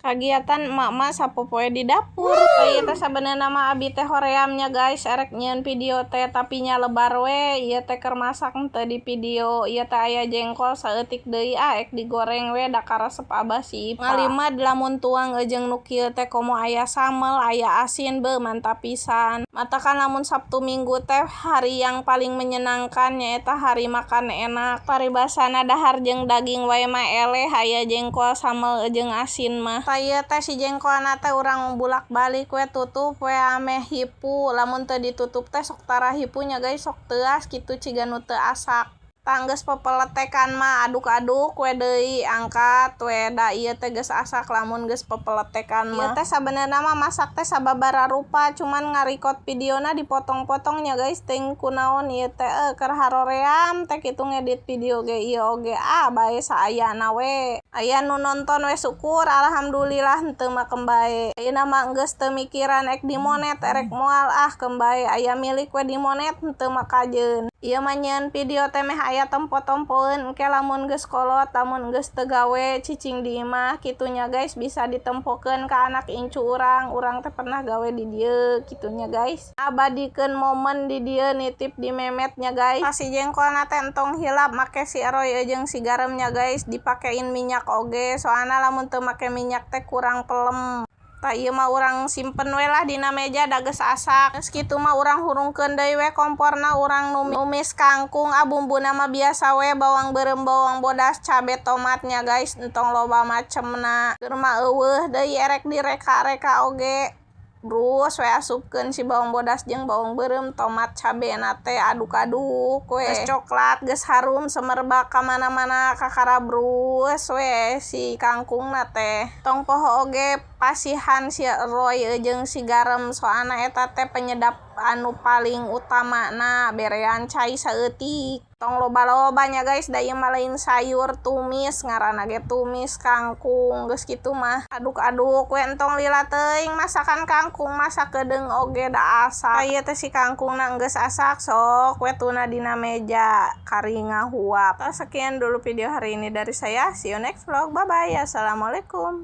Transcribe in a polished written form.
Kagiatan emak-emak sapopoe di dapur. Ieu teh sabenerna mah abi teh horeamnya guys, erek nyieun video teh tapi nya lebar we. Ieu teh keur masak teu di video. Ieu teh aya jengkol saeutik deui ek digoreng we da karesep abah si Ipa. Ngalimad lamun tuang jeung nu kieu teh komo aya sambel, aya asin beuh mantap pisan. Matakan lamun Sabtu Minggu teh hari yang paling menyenangkan nyaeta hari makan enak. Paribasana dahar jeung daging wae mah eleh, aya jengkol sambel jeung asin mah. Ieu teh si jengkolna teh urang bulak-balik we tutup we ame hipu. Lamun teu ditutup teh sok tara hipunya guys, sok teuas kitu ciga nu teu asak. Tanggeus pepeletekan mah aduk-aduk we deui, angkat we da ieu teh geus asak lamun geus pepeletekan mah. Ieu teh sabenerna mah masak teh sababaraha rupa, cuman ngarikot videona dipotong-potongnya guys, teuing kunaon ieu teh keur haroream teh kitu ngedit video ge ieu oge bae saayana we. Aya nu nonton we syukur alhamdulillah, henteu mah kembae. Ayeuna mah geus teu mikiran ek dimonet erek moal kembae aya milik we dimonet henteu mah kajeun. Ieu mah nyieun video teh meh aya tempo-tempoeun engke lamun geus kolot, lamun geus teu gawe cicing di imah kitunya guys, bisa ditempokeun ka anak incu urang teh pernah gawe di dieu kitunya guys. Abadikeun momen di dieu nitip di memetnya guys. Pas si jengkolna teh entong hilap make si eroy jeung si garamnya guys, dipakein minyak oge soalna lamun teu make minyak teh kurang pelem. Tah ieu mah urang simpen we lah dina meja da geus asak. Geus kitu mah urang hurungkeun deui we komporna, urang numis kangkung. Bumbuna mah biasa we bawang beureum, bawang bodas, cabe, tomatnya guys, entong loba macemna. Keur mah eueuh deui erek direka-reka oge. Brus we asupkeun si bawang bodas jeung bawang beureum, tomat, cabena teh aduk-aduk we. Geus coklat, geus harum semerbak ka mana-mana kakarabrus we si kangkungna teh. Tong poho oge pasihan si eroy jeung si garam soalna eta teh penyedap anu paling utamana berean cai saeutik. Tong loba-lobanya guys, da ieu mah lain sayur, tumis ngaranna ge tumis kangkung. Geus kitu mah aduk-aduk we entong lila teuing masakan kangkung, masak kedeung oge da asak. Ieu teh si kangkungna geus asak, sok we tuna dina meja kari ngahuap. Sekian dulu video hari ini dari saya, see you next vlog, bye bye, assalamualaikum.